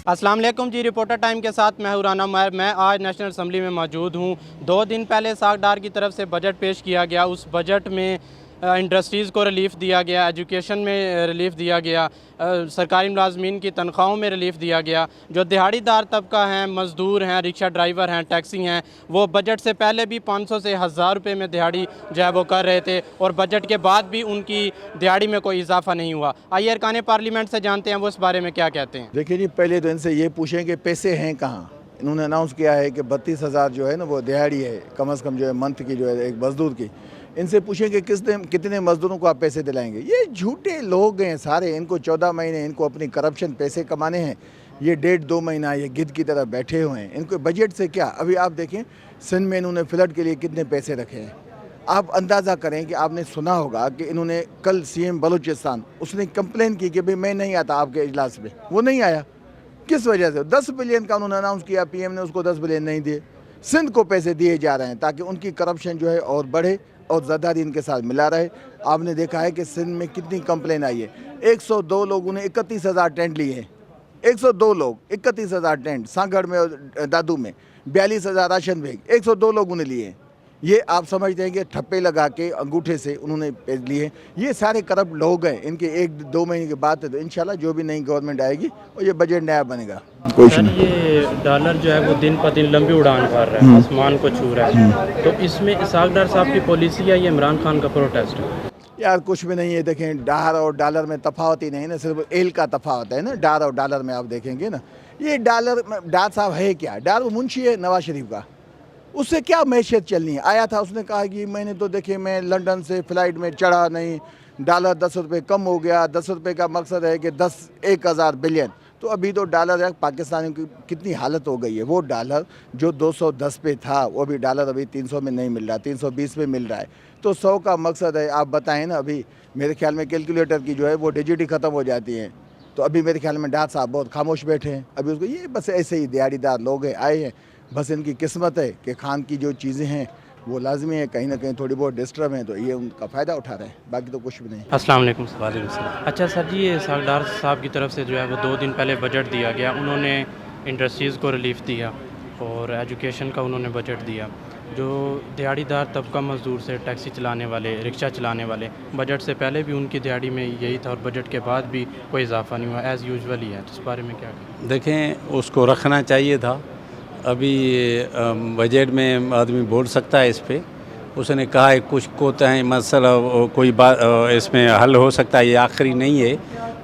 अस्सलाम वालेकुम जी। Reporter time के साथ मैं हूं राना उमर। मैं आज नेशनल असम्बली में मौजूद हूं। 2 दिन पहले सागडार की तरफ से बजट पेश किया गया। उस बजट में इंडस्ट्रीज़ को रिलीफ़ दिया गया, एजुकेशन में रिलीफ़ दिया गया, सरकारी मुलाजमीन की तनख्वाहों में रिलीफ़ दिया गया। जो दिहाड़ीदार तबका हैं, मज़दूर हैं, रिक्शा ड्राइवर हैं, टैक्सी हैं, वो बजट से पहले भी 500 से 1000 रुपये में दिहाड़ी जो है वो कर रहे थे और बजट के बाद भी उनकी दिहाड़ी में कोई इजाफा नहीं हुआ। आइए अरकान पार्लियामेंट से जानते हैं वो इस बारे में क्या कहते हैं। देखिए जी, पहले तो इनसे ये पूछें कि पैसे हैं कहाँ। इन्होंने अनाउंस किया है कि 32,000 जो है ना वो दिहाड़ी है, कम से कम जो है मंथ की, जो है एक मज़दूर की। इनसे पूछें कि कितने मज़दूरों को आप पैसे दिलाएंगे। ये झूठे लोग हैं सारे। इनको 14 महीने इनको अपनी करप्शन पैसे कमाने हैं। ये 1.5-2 महीना ये गिद्ध की तरह बैठे हुए हैं। इनको बजट से क्या। अभी आप देखें सिंध में इन्होंने फ्लड के लिए कितने पैसे रखे हैं। आप अंदाज़ा करें कि आपने सुना होगा कि इन्होंने कल सीएम बलूचिस्तान उसने कंप्लेन की कि भाई मैं नहीं आता आपके इजलास में। वो नहीं आया। किस वजह से? 10 बिलियन का उन्होंने अनाउंस किया, पीएम ने उसको 10 बिलियन नहीं दिए। सिंध को पैसे दिए जा रहे हैं ताकि उनकी करप्शन जो है और बढ़े और ज़्यादारी इनके साथ मिला रहे। आपने देखा है कि सिंध में कितनी कंप्लेन आई है। 102 लोगों ने 31,000 टेंट लिए हैं। 102 लोग 31,000 टेंट, सांगड़ में और दादू में 42,000 राशन बैग 102 लोगों ने लिए हैं। ये आप समझते हैं कि ठप्पे लगा के अंगूठे से उन्होंने लिए। ये सारे करप्ट लोग हैं। इनके 1-2 महीने के बाद है तो इंशाल्लाह जो भी नई गवर्नमेंट आएगी और ये बजट नया बनेगा। सर, ये डॉलर जो है वो दिन पर दिन लंबी उड़ान भर रहा है, आसमान को छू रहा है। तो इसमें इसहाक डार साहब की पॉलिसी है, ये इमरान खान का प्रोटेस्ट है? यार कुछ भी नहीं है। देखें, डार और डॉलर में तफावत ही नहीं ना, सिर्फ एल का तफावत है ना। डार और डॉलर में आप देखेंगे ना, ये डार साहब है क्या? डार वो मुंशी है नवाज शरीफ का। उससे क्या मैशियत चलनी है? आया था, उसने कहा कि मैंने तो देखे मैं लंदन से फ़्लाइट में चढ़ा नहीं, डॉलर 10 रुपये कम हो गया। 10 रुपये का मकसद है कि 1,000 बिलियन। तो अभी तो डॉलर है, पाकिस्तान की कितनी हालत हो गई है। वो डॉलर जो 210 पे था वो भी डॉलर अभी 300 में नहीं मिल रहा, 320 में मिल रहा है। तो 100 का मकसद है। आप बताएं ना, अभी मेरे ख्याल में कैलकुलेटर की जो है वो डिजिट ही ख़त्म हो जाती हैं। तो अभी मेरे ख्याल में डार साहब बहुत खामोश बैठे हैं। अभी उसको ये बस ऐसे ही दिहाड़ीदार लोग हैं, आए हैं। बस इनकी किस्मत है कि खान की जो चीज़ें हैं वो लाजमी है, कहीं ना कहीं थोड़ी बहुत डिस्टर्ब हैं तो ये उनका फ़ायदा उठा रहे हैं, बाकी तो कुछ भी नहीं। अस्सलाम वालेकुम। अच्छा सर जी, ये इसहाक डार साहब की तरफ से जो है वो 2 दिन पहले बजट दिया गया। उन्होंने इंडस्ट्रीज़ को रिलीफ़ दिया और एजुकेशन का उन्होंने बजट दिया। जो दिहाड़ीदार तबका, मज़दूर से टैक्सी चलाने वाले, रिक्शा चलाने वाले, बजट से पहले भी उनकी दिहाड़ी में यही था और बजट के बाद भी कोई इजाफा नहीं हुआ, एज़ यूजुअल ही है। तो इस बारे में क्या कहें? देखें, उसको रखना चाहिए था। अभी बजट में आदमी बोल सकता है इस पे। उसने कहा है कुछ कोताही मसला कोई बात इसमें हल हो सकता है, ये आखिरी नहीं है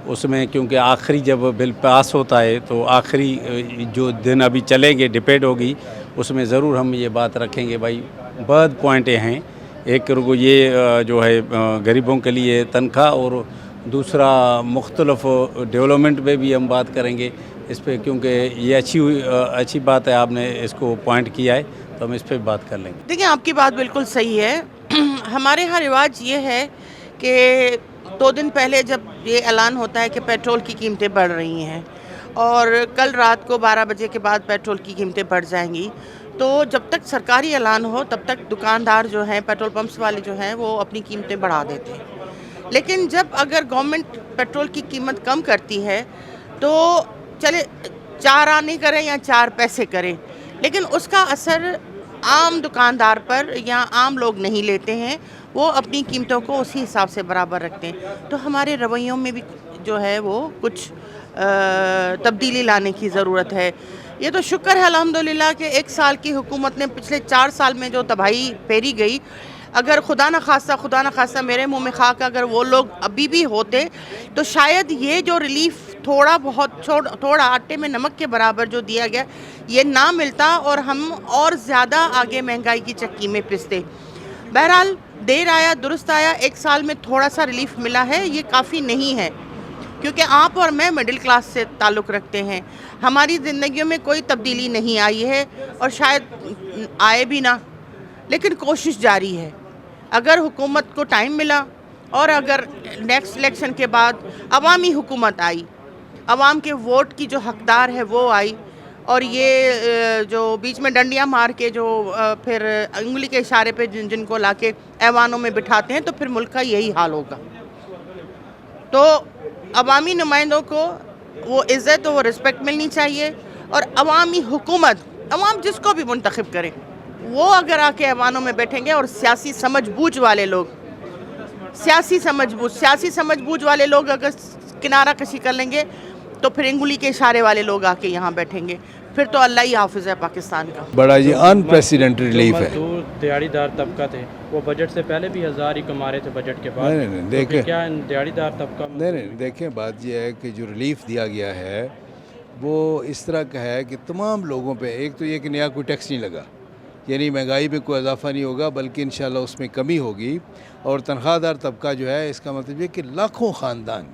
उसमें, क्योंकि आखिरी जब बिल पास होता है तो आखिरी जो दिन अभी चलेंगे डिबेट होगी उसमें ज़रूर हम ये बात रखेंगे। भाई बहुत पॉइंटें हैं। एक ये जो है गरीबों के लिए तनख्वाह और दूसरा मुख्तलिफ डेवलपमेंट पे भी हम बात करेंगे इस पे, क्योंकि ये अच्छी बात है, आपने इसको पॉइंट किया है तो हम इस पे बात कर लेंगे। देखिए, आपकी बात बिल्कुल सही है। हमारे यहाँ रिवाज ये है कि 2 दिन पहले जब ये ऐलान होता है कि पेट्रोल की कीमतें बढ़ रही हैं और कल रात को 12 बजे के बाद पेट्रोल की कीमतें बढ़ जाएंगी, तो जब तक सरकारी ऐलान हो तब तक दुकानदार जो हैं, पेट्रोल पंप्स वाले जो हैं, वो अपनी कीमतें बढ़ा देते हैं। लेकिन जब अगर गवर्नमेंट पेट्रोल की कीमत कम करती है तो चले 4 आने करें या 4 पैसे करें, लेकिन उसका असर आम दुकानदार पर या आम लोग नहीं लेते हैं। वो अपनी कीमतों को उसी हिसाब से बराबर रखते हैं। तो हमारे रवैयों में भी जो है वो कुछ तब्दीली लाने की ज़रूरत है। ये तो शुक्र है अल्हम्दुलिल्लाह कि 1 साल की हुकूमत ने पिछले 4 साल में जो तबाही फेरी गई, अगर खुदा न खास्ता मेरे मुंह में खाक, अगर वो लोग अभी भी होते तो शायद ये जो रिलीफ थोड़ा आटे में नमक के बराबर जो दिया गया ये ना मिलता और हम और ज़्यादा आगे महंगाई की चक्की में पिसते। बहरहाल देर आया दुरुस्त आया। 1 साल में थोड़ा सा रिलीफ मिला है, ये काफ़ी नहीं है, क्योंकि आप और मैं मिडिल क्लास से ताल्लुक़ रखते हैं। हमारी ज़िंदगियों में कोई तब्दीली नहीं आई है और शायद आए भी ना, लेकिन कोशिश जारी है। अगर हुकूमत को टाइम मिला और अगर नेक्स्ट इलेक्शन के बाद अवामी हुकूमत आई, अवाम के वोट की जो हकदार है वो आई, और ये जो बीच में डंडियां मार के जो फिर उंगली के इशारे पे जिनको लाके ऐवानों में बिठाते हैं, तो फिर मुल्क का यही हाल होगा। तो अवामी नुमाइंदों को وہ عزت وہ رسپیکٹ ملنی چاہیے. اور عوامی حکومت, عوام جس کو بھی منتخب کرے, وہ اگر آ کے ایوانوں میں بیٹھیں گے اور سیاسی سمجھ بوجھ والے لوگ, سیاسی سمجھ بوجھ والے لوگ اگر کنارہ کشی کر لیں گے تو پھر انگلی کے اشارے والے لوگ آ کے یہاں بیٹھیں گے, پھر تو اللہ ہی حافظ ہے پاکستان کا. بڑا جی انپریسیڈنٹڈ ریلیف ہے. مزدور دیہڑی دار طبقہ تھے وہ بجٹ سے پہلے بھی 1000 ہی کما رہے تھے بجٹ کے بعد. نہیں دیکھیں, کیا دیہڑی دار طبقہ نہیں دیکھیں, بات یہ ہے کہ جو ریلیف دیا گیا ہے وہ اس طرح کا ہے کہ تمام لوگوں پہ, ایک تو یہ کہ نیا کوئی ٹیکس نہیں لگا, یعنی مہنگائی میں کوئی اضافہ نہیں ہوگا بلکہ انشاءاللہ اس میں کمی ہوگی. اور تنخواہ دار طبقہ جو ہے اس کا مطلب یہ کہ لاکھوں خاندان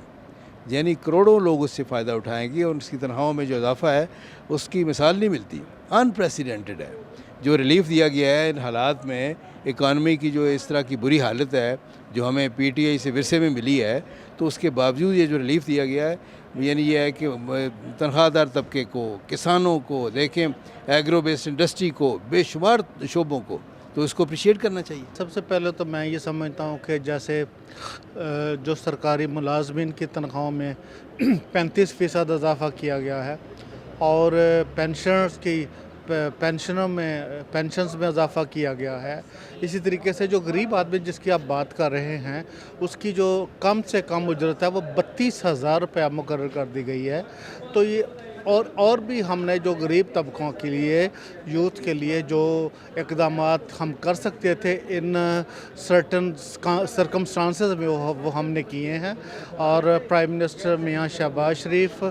یعنی کروڑوں لوگ اس سے فائدہ اٹھائیں گے, اور اس کی تنخواہوں میں جو اضافہ ہے اس کی مثال نہیں ملتی. انپریسیڈنٹڈ ہے جو ریلیف دیا گیا ہے ان حالات میں. اکانومی کی جو اس طرح کی بری حالت ہے جو ہمیں پی ٹی آئی سے ورثے میں ملی ہے, تو اس کے باوجود یہ جو ریلیف دیا گیا ہے یعنی یہ ہے کہ تنخواہ دار طبقے کو, کسانوں کو, دیکھیں ایگرو بیسڈ انڈسٹری کو, بے شمار شعبوں کو, تو اس کو اپریشیٹ کرنا چاہیے. سب سے پہلے تو میں یہ سمجھتا ہوں کہ جیسے جو سرکاری ملازمین کی تنخواہوں میں 35% اضافہ کیا گیا ہے, اور پینشنز میں اضافہ کیا گیا ہے, اسی طریقے سے جو غریب آدمی جس کی آپ بات کر رہے ہیں اس کی جو کم سے کم اجرت ہے وہ 32,000 روپیہ مقرر کر دی گئی ہے. تو یہ اور بھی ہم نے جو غریب طبقوں کے لیے, یوتھ کے لیے جو اقدامات ہم کر سکتے تھے ان سرٹن سرکمسٹانسز میں وہ ہم نے کیے ہیں. اور پرائم منسٹر میاں شہباز شریف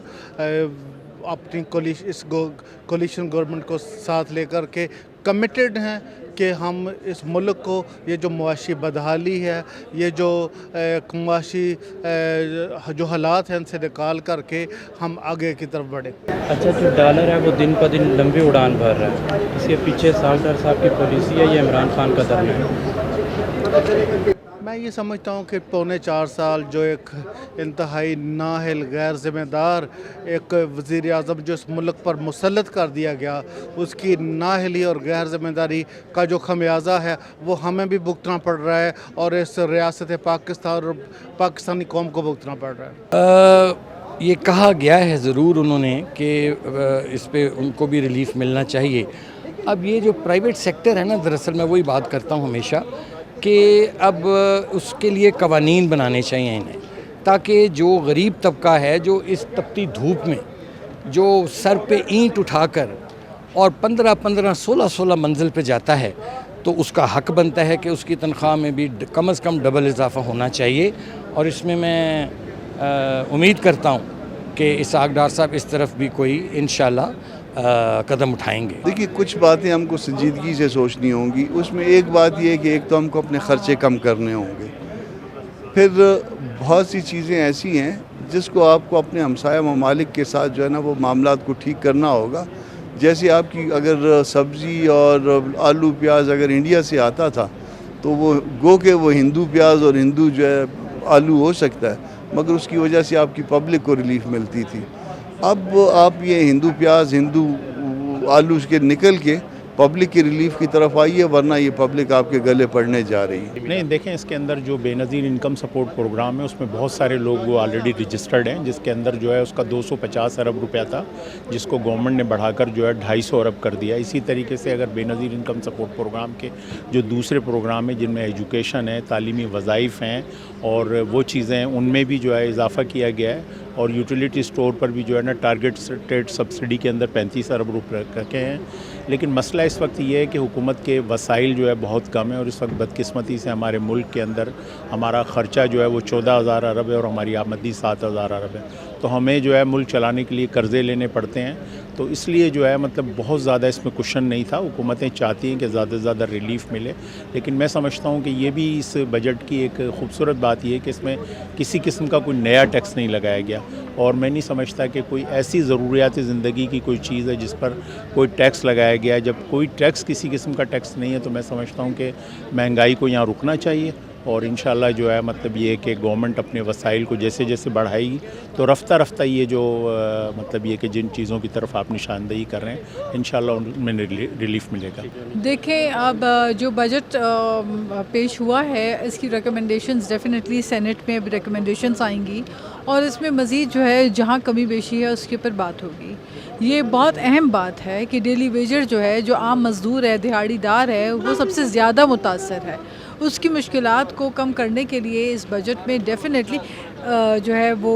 اپنی کولیشن گورنمنٹ کو ساتھ لے کر کے کمیٹڈ ہیں کہ ہم اس ملک کو یہ جو معاشی بدحالی ہے, یہ جو معاشی جو حالات ہیں ان سے نکال کر کے ہم آگے کی طرف بڑھیں. اچھا, جو ڈالر ہے وہ دن پہ دن لمبی اڑان بھر رہا ہے, اس کے پیچھے ساکھدار صاحب کی پالیسی ہے یا عمران خان کا درنا ہے؟ میں یہ سمجھتا ہوں کہ 4.5 سال جو ایک انتہائی نااہل غیر ذمہ دار ایک وزیر اعظم جو اس ملک پر مسلط کر دیا گیا, اس کی نااہلی اور غیر ذمہ داری کا جو خمیازہ ہے وہ ہمیں بھی بھگتنا پڑ رہا ہے اور اس ریاست پاکستان اور پاکستانی قوم کو بھگتنا پڑ رہا ہے. یہ کہا گیا ہے ضرور انہوں نے کہ اس پہ ان کو بھی ریلیف ملنا چاہیے. اب یہ جو پرائیویٹ سیکٹر ہے نا, دراصل میں وہی بات کرتا ہوں ہمیشہ کہ اب اس کے لیے قوانین بنانے چاہیے انہیں, تاکہ جو غریب طبقہ ہے جو اس تپتی دھوپ میں جو سر پہ اینٹ اٹھا کر اور 15 16 منزل پہ جاتا ہے, تو اس کا حق بنتا ہے کہ اس کی تنخواہ میں بھی کم از کم ڈبل اضافہ ہونا چاہیے. اور اس میں امید کرتا ہوں کہ اسحاق ڈار صاحب اس طرف بھی کوئی انشاءاللہ قدم اٹھائیں گے. دیکھیے, کچھ باتیں ہم کو سنجیدگی سے سوچنی ہوں گی. اس میں ایک بات یہ ہے کہ ایک تو ہم کو اپنے خرچے کم کرنے ہوں گے, پھر بہت سی چیزیں ایسی ہیں جس کو آپ کو اپنے ہمسایہ ممالک کے ساتھ جو ہے نا وہ معاملات کو ٹھیک کرنا ہوگا. جیسے آپ کی اگر سبزی اور آلو پیاز اگر انڈیا سے آتا تھا تو وہ گو کہ وہ ہندو پیاز اور ہندو جو ہے آلو ہو سکتا ہے, مگر اس کی وجہ سے آپ کی پبلک کو ریلیف ملتی تھی. اب آپ یہ ہندو پیاز ہندو آلو کے نکل کے پبلک کی ریلیف کی طرف آئیے, ورنہ یہ پبلک آپ کے گلے پڑنے جا رہی ہے. نہیں دیکھیں, اس کے اندر جو بے نظیر انکم سپورٹ پروگرام ہے اس میں بہت سارے لوگ وہ آلریڈی رجسٹرڈ ہیں, جس کے اندر جو ہے اس کا 250 ارب روپیہ تھا, جس کو گورنمنٹ نے بڑھا کر جو ہے 250 ارب کر دیا. اسی طریقے سے اگر بے نظیر انکم سپورٹ پروگرام کے جو دوسرے پروگرام ہیں جن میں ایجوکیشن ہے, تعلیمی وظائف ہیں اور وہ چیزیں ہیں, ان میں بھی جو ہے اضافہ کیا گیا ہے. اور یوٹیلیٹی سٹور پر بھی جو ہے نا ٹارگٹ اسٹیٹ سبسڈی کے اندر 35 ارب روپے رکھے ہیں. لیکن مسئلہ اس وقت یہ ہے کہ حکومت کے وسائل جو ہے بہت کم ہے, اور اس وقت بدقسمتی سے ہمارے ملک کے اندر ہمارا خرچہ جو ہے وہ 14,000 ارب ہے اور ہماری آمدنی 7,000 ارب ہے. تو ہمیں جو ہے ملک چلانے کے لیے قرضے لینے پڑتے ہیں. تو اس لیے جو ہے مطلب بہت زیادہ اس میں کوشن نہیں تھا. حکومتیں چاہتی ہیں کہ زیادہ سے زیادہ ریلیف ملے, لیکن میں سمجھتا ہوں کہ یہ بھی اس بجٹ کی ایک خوبصورت بات یہ ہے کہ اس میں کسی قسم کا کوئی نیا ٹیکس نہیں لگایا گیا, اور میں نہیں سمجھتا کہ کوئی ایسی ضروریات زندگی کی کوئی چیز ہے جس پر کوئی ٹیکس لگایا گیا ہے. جب کوئی ٹیکس کسی قسم کا ٹیکس نہیں ہے تو میں سمجھتا ہوں کہ مہنگائی کو یہاں رکنا چاہیے, اور इंशाल्लाह जो है मतलब ये कि गवर्नमेंट अपने वसाइल को जैसे जैसे बढ़ाएगी तो रफ्ता रफ्ता ये जो मतलब ये कि जिन चीज़ों की तरफ आप निशानदेही कर रहे हैं इंशाल्लाह उनमें रिलीफ मिलेगा। देखें, अब जो बजट पेश हुआ है इसकी रिकमेंडेशंस डेफिनेटली सेनेट में अब रिकमेंडेशंस आएंगी और इसमें मज़ीद जो है जहाँ कमी बेशी है उसके ऊपर बात होगी। ये बहुत अहम बात है कि डेली वेजर जो है, जो आम मज़दूर है, दिहाड़ीदार है, वो सबसे ज़्यादा मुतासर है। उसकी मुश्किलात को कम करने के लिए इस बजट में डेफिनेटली जो है वो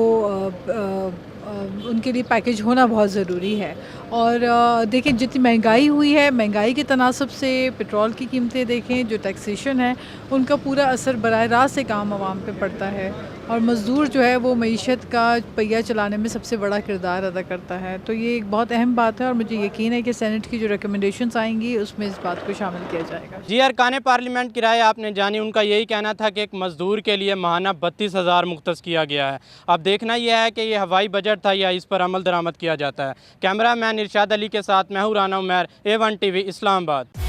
उनके लिए पैकेज होना बहुत ज़रूरी है। और देखें जितनी महंगाई हुई है, महंगाई के तनासब से पेट्रोल की कीमतें देखें, जो टैक्सेशन है उनका पूरा असर बराह रास्त एक आम आवाम पे पड़ता है और मज़दूर जो है वो मईशत का पहिया चलाने में सबसे बड़ा किरदार अदा करता है। तो ये एक बहुत अहम बात है और मुझे यकीन है कि सेनेट की जो रिकमेंडेशंस आएंगी उसमें इस बात को शामिल किया जाएगा। जी, अरकान पार्लियामेंट की राय आपने जानी। उनका यही कहना था कि एक मज़दूर के लिए माहाना 32,000 मुख्तस किया गया है। अब देखना यह है कि ये हवाई बजट था या इस पर अमल दरामद किया जाता है। कैमरा मैन इरशाद अली के साथ मैं हूं राना उमर, A1 TV इस्लामाबाद।